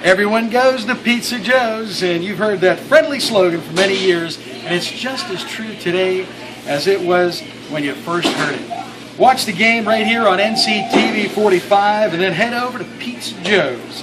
Everyone goes to Pizza Joe's, and you've heard that friendly slogan for many years, and it's just as true today as it was when you first heard it. Watch the game right here on NCTV45, and then head over to Pizza Joe's.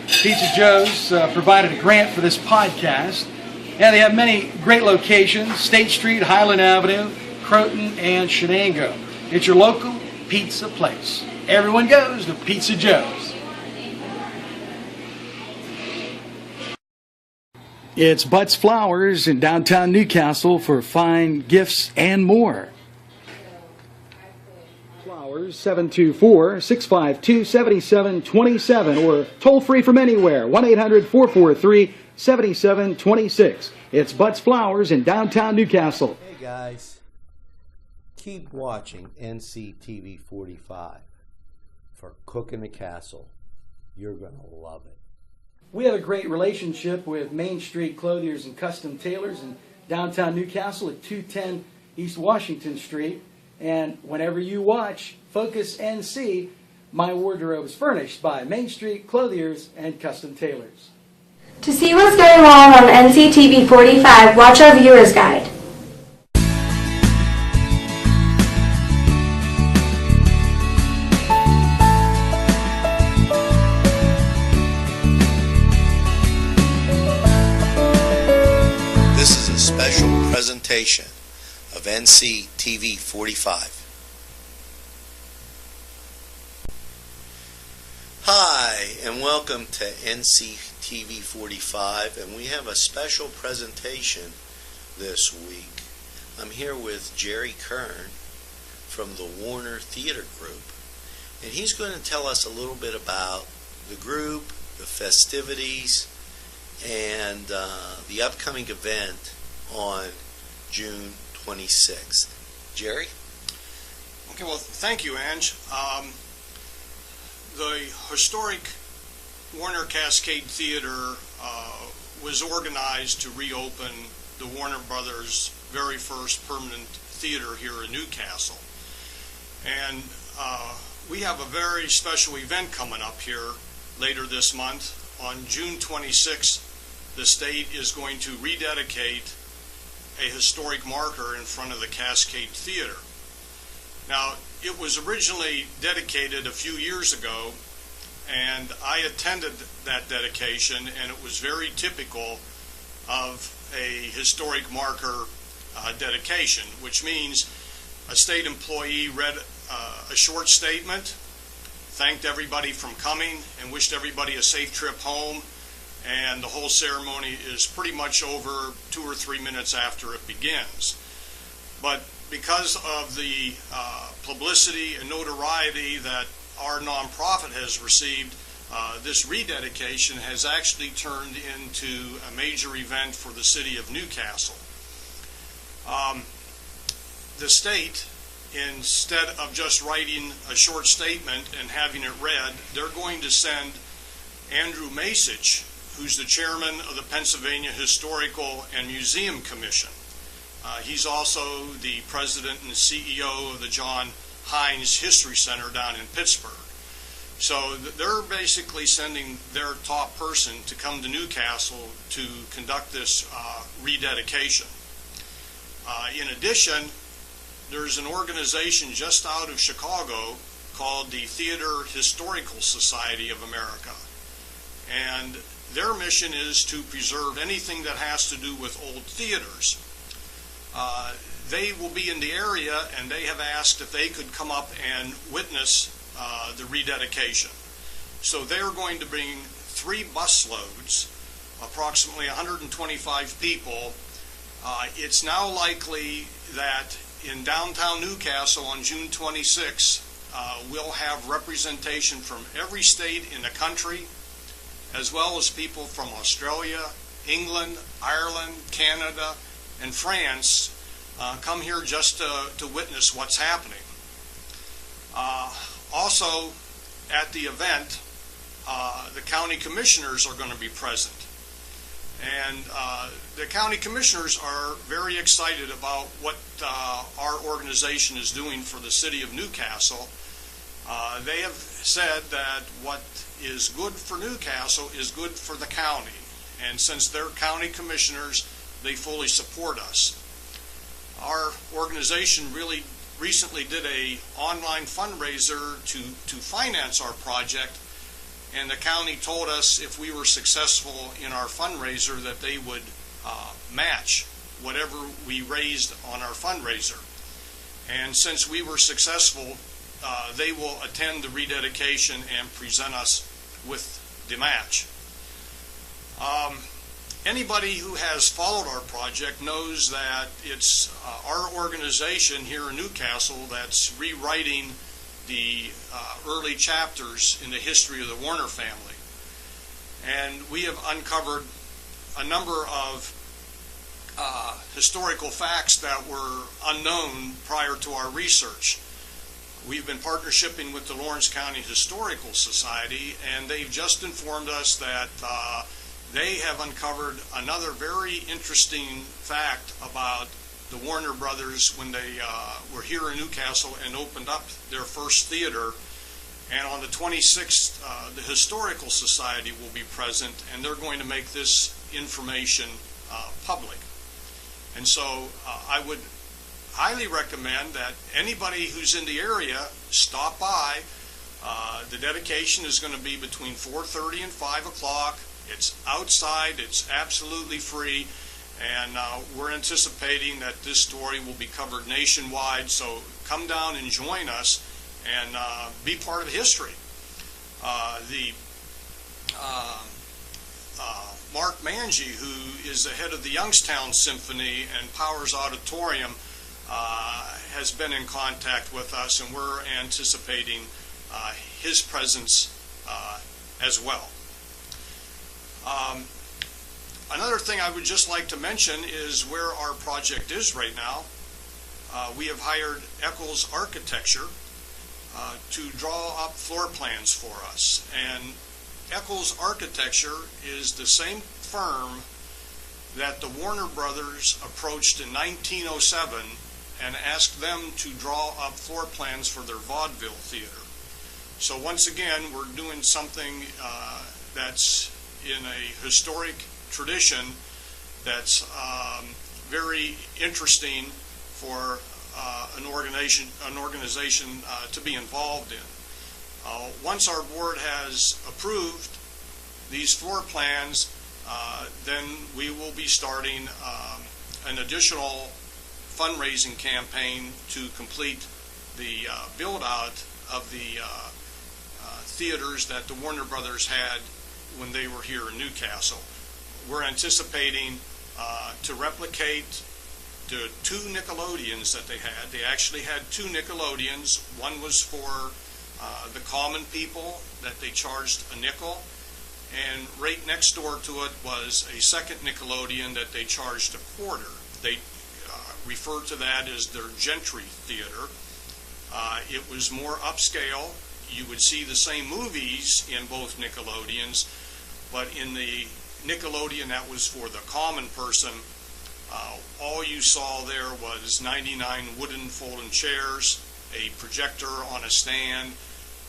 Pizza Joe's provided a grant for this podcast. Yeah, they have many great locations: State Street, Highland Avenue, Croton, and Shenango. It's your local pizza place. Everyone goes to Pizza Joe's. It's Butts Flowers in downtown Newcastle for fine gifts and more. Flowers 724-652-7727 or toll free from anywhere 1-800-443-7726. It's Butts Flowers in downtown Newcastle. Hey guys, keep watching NCTV45 for Cooking the Castle. You're going to love it. We have a great relationship with Main Street Clothiers and Custom Tailors in downtown Newcastle at 210 East Washington Street. And whenever you watch Focus NC, my wardrobe is furnished by Main Street Clothiers and Custom Tailors. To see what's going on NCTV45, watch our viewer's guide. Special presentation of NCTV45. Hi, and welcome to NCTV45, and we have a special presentation this week. I'm here with Jerry Kern from the Warner Theater Group, and he's going to tell us a little bit about the group, the festivities, and the upcoming event on June 26th. Jerry? Okay, well, thank you, Ange. The historic Warner Cascade Theater was organized to reopen the Warner Brothers' very first permanent theater here in Newcastle. And we have a very special event coming up here later this month. On June 26th, the state is going to rededicate a historic marker in front of the Cascade Theater. Now, it was originally dedicated a few years ago, and I attended that dedication, and it was very typical of a historic marker dedication, which means a state employee read a short statement, thanked everybody for coming, and wished everybody a safe trip home, and the whole ceremony is pretty much over 2 or 3 minutes after it begins. But because of the publicity and notoriety that our nonprofit has received, this rededication has actually turned into a major event for the city of Newcastle. The state, instead of just writing a short statement and having it read, they're going to send Andrew Masich, who's the chairman of the Pennsylvania Historical and Museum Commission. He's also the president and CEO of the John Hines History Center down in Pittsburgh. So they're basically sending their top person to come to Newcastle to conduct this rededication. In addition, there's an organization just out of Chicago called the Theater Historical Society of America. And their mission is to preserve anything that has to do with old theaters. They will be in the area, and they have asked if they could come up and witness the rededication. So they're going to bring 3 busloads, approximately 125 people. It's now likely that in downtown Newcastle on June 26th, we'll have representation from every state in the country, as well as people from Australia, England, Ireland, Canada, and France come here just to witness what's happening. Also, at the event, the county commissioners are going to be present. And the county commissioners are very excited about what our organization is doing for the city of Newcastle. They have said that what is good for Newcastle is good for the county. And since they're county commissioners, they fully support us. Our organization really recently did a online fundraiser to finance our project, and the county told us if we were successful in our fundraiser that they would match whatever we raised on our fundraiser. And since we were successful, they will attend the rededication and present us with the match. Anybody who has followed our project knows that it's our organization here in Newcastle that's rewriting the early chapters in the history of the Warner family. And we have uncovered a number of historical facts that were unknown prior to our research. We've been partnershiping with the Lawrence County Historical Society, and they've just informed us that they have uncovered another very interesting fact about the Warner Brothers when they were here in Newcastle and opened up their first theater. And on the 26th, the Historical Society will be present, and they're going to make this information public. And so I would highly recommend that anybody who's in the area stop by. The dedication is going to be between 4:30 and 5 o'clock. It's outside, it's absolutely free, and we're anticipating that this story will be covered nationwide, so come down and join us and be part of history. Mark Mangy, who is the head of the Youngstown Symphony and Powers Auditorium, has been in contact with us, and we're anticipating his presence as well. Another thing I would just like to mention is where our project is right now. We have hired Eccles Architecture to draw up floor plans for us. And Eccles Architecture is the same firm that the Warner Brothers approached in 1907 and asked them to draw up floor plans for their vaudeville theater. So once again, we're doing something that's in a historic tradition that's very interesting for an organization to be involved in. Once our board has approved these floor plans, then we will be starting an additional fundraising campaign to complete the build-out of the theaters that the Warner Brothers had when they were here in Newcastle. We're anticipating to replicate the two Nickelodeons that they had. They actually had two Nickelodeons. One was for the common people that they charged a nickel, and right next door to it was a second Nickelodeon that they charged a quarter. They referred to that as their Gentry Theater. It was more upscale. You would see the same movies in both Nickelodeons, but in the Nickelodeon that was for the common person, all you saw there was 99 wooden folding chairs, a projector on a stand,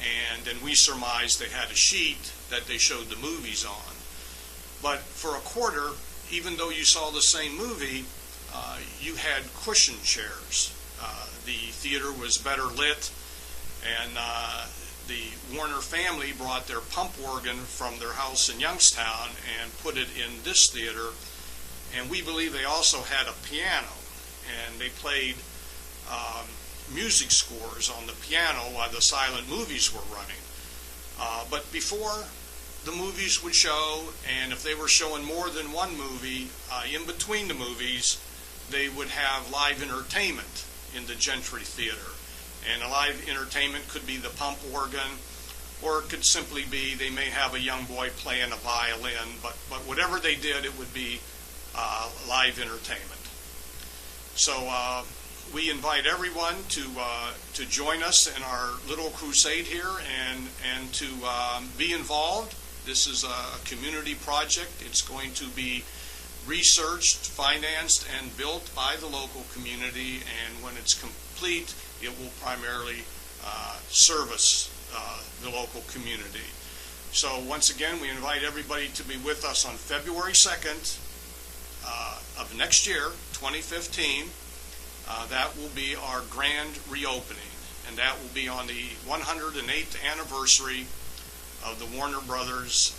and then we surmised they had a sheet that they showed the movies on. But for a quarter, even though you saw the same movie, you had cushion chairs. The theater was better lit, and the Warner family brought their pump organ from their house in Youngstown and put it in this theater. And we believe they also had a piano, and they played music scores on the piano while the silent movies were running. But before the movies would show, and if they were showing more than one movie, in between the movies, they would have live entertainment in the Gentry Theater. And a live entertainment could be the pump organ, or it could simply be they may have a young boy playing a violin, but whatever they did, it would be live entertainment. So we invite everyone to join us in our little crusade here and to be involved. This is a community project. It's going to be researched, financed, and built by the local community, and when it's complete, it will primarily service the local community. So once again, we invite everybody to be with us on February 2nd of next year, 2015. That will be our grand reopening, and that will be on the 108th anniversary of the Warner Brothers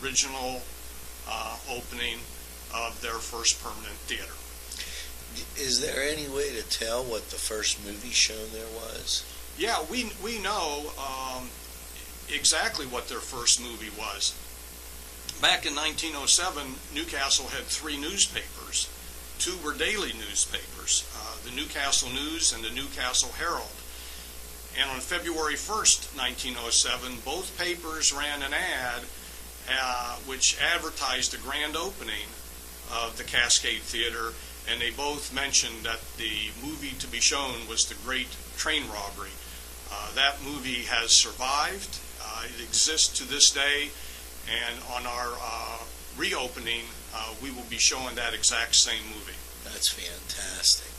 original opening of their first permanent theater. Is there any way to tell what the first movie shown there was? Yeah, we know exactly what their first movie was. Back in 1907, Newcastle had 3 newspapers. 2 were daily newspapers, the Newcastle News and the Newcastle Herald. And on February 1st, 1907, both papers ran an ad which advertised the grand opening of the Cascade Theater, and they both mentioned that the movie to be shown was The Great Train Robbery. That movie has survived. It exists to this day, and on our reopening, we will be showing that exact same movie. That's fantastic.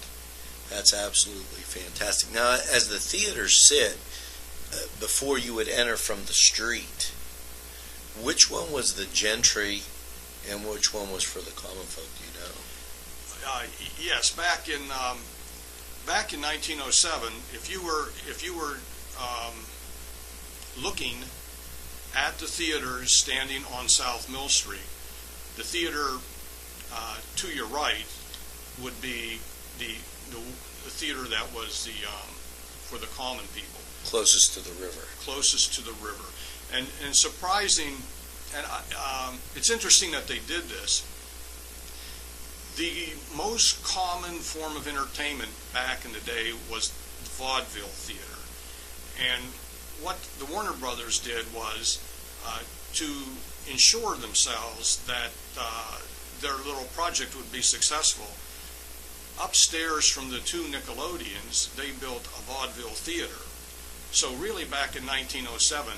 That's absolutely fantastic. Now, as the theaters sit, before you would enter from the street, which one was the gentry and which one was for the common folk, do you know? Yes, back in 1907, if you were looking at the theaters standing on South Mill Street, the theater to your right would be the theater that was for the common people. Closest to the river. Closest to the river. And surprising, and it's interesting that they did this. The most common form of entertainment back in the day was vaudeville theater. And what the Warner Brothers did was to ensure themselves that their little project would be successful. Upstairs from the 2 Nickelodeons, they built a vaudeville theater. So really back in 1907,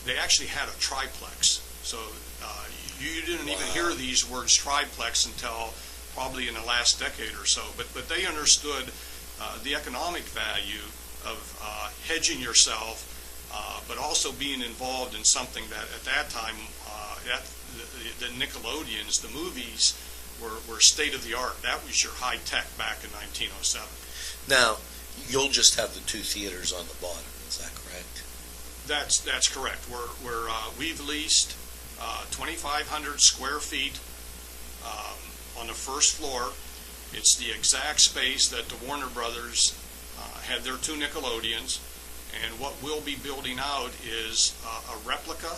they actually had a triplex. So you didn't even hear these words triplex until probably in the last decade or so. But they understood the economic value of hedging yourself, but also being involved in something that at that time, the Nickelodeons, the movies, were state-of-the-art. That was your high-tech back in 1907. Now, you'll just have the 2 theaters on the bottom, is that correct? That's correct. We've leased 2,500 square feet on the first floor. It's the exact space that the Warner Brothers had their 2 Nickelodeons, and what we'll be building out is a replica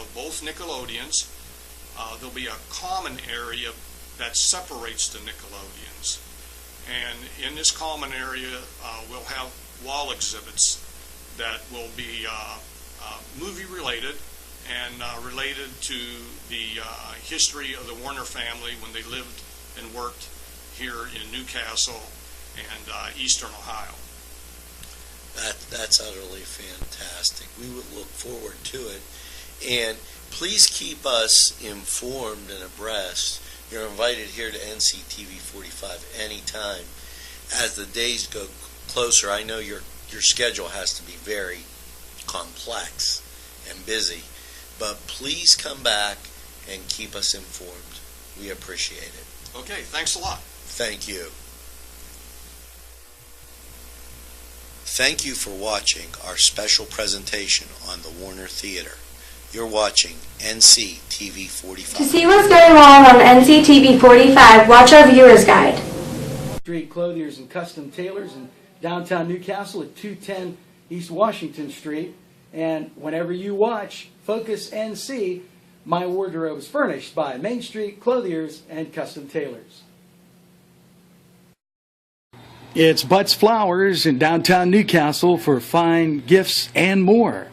of both Nickelodeons. There'll be a common area that separates the Nickelodeons, and in this common area we'll have wall exhibits that will be movie related and related to the history of the Warner family when they lived and worked here in Newcastle and eastern Ohio. That's utterly fantastic. We would look forward to it. And please keep us informed and abreast. You're invited here to NCTV45 anytime. As the days go closer, I know your schedule has to be very complex and busy, but please come back and keep us informed. We appreciate it. Okay, thanks a lot. Thank you. Thank you for watching our special presentation on the Warner Theater. You're watching NCTV45. To see what's going on NCTV45, watch our viewer's guide. Street Clothiers and Custom Tailors in downtown Newcastle at 210 East Washington Street. And whenever you watch Focus NC, my wardrobe is furnished by Main Street Clothiers and Custom Tailors. It's Butts Flowers in downtown Newcastle for fine gifts and more.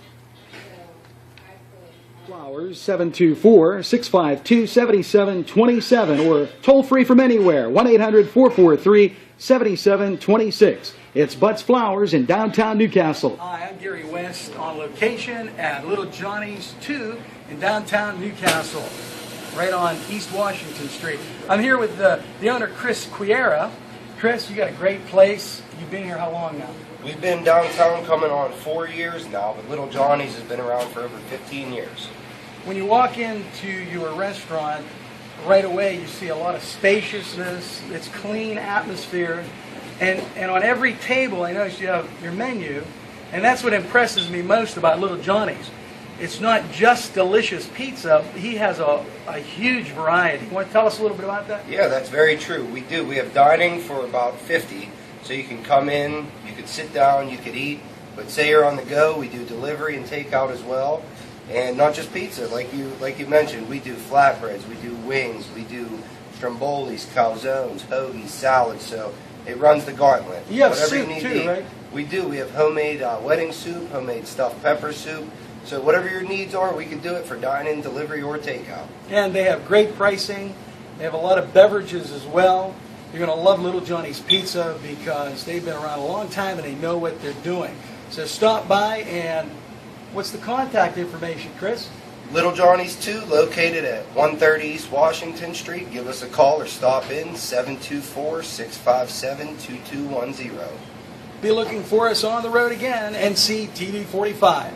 Flowers 724-652-7727 or toll free from anywhere 1-800-443-7726. It's Butts Flowers in downtown Newcastle. Hi, I'm Gary West on location at Little Johnny's 2 in downtown Newcastle, right on East Washington Street. I'm here with the owner, Chris Quiera. Chris, you got a great place. You've been here how long now? We've been downtown coming on 4 years now, but Little Johnny's has been around for over 15 years. When you walk into your restaurant, right away you see a lot of spaciousness, it's clean atmosphere, and on every table I notice you have your menu, and that's what impresses me most about Little Johnny's. It's not just delicious pizza, he has a huge variety. You want to tell us a little bit about that? Yeah, that's very true. We do. We have dining for about 50, so you can come in, you could sit down, you could eat, but say you're on the go, we do delivery and takeout as well. And not just pizza, like you mentioned, we do flatbreads, we do wings, we do strombolis, calzones, hoagies, salads, so it runs the gauntlet. You have Whatever soup you need too, to eat, right? We do. We have homemade wedding soup, homemade stuffed pepper soup. So whatever your needs are, we can do it for dine-in, delivery, or takeout. And they have great pricing. They have a lot of beverages as well. You're going to love Little Johnny's Pizza because they've been around a long time and they know what they're doing. So stop by, and what's the contact information, Chris? Little Johnny's 2, located at 130 East Washington Street. Give us a call or stop in, 724-657-2210. Be looking for us on the road again, NCTV45.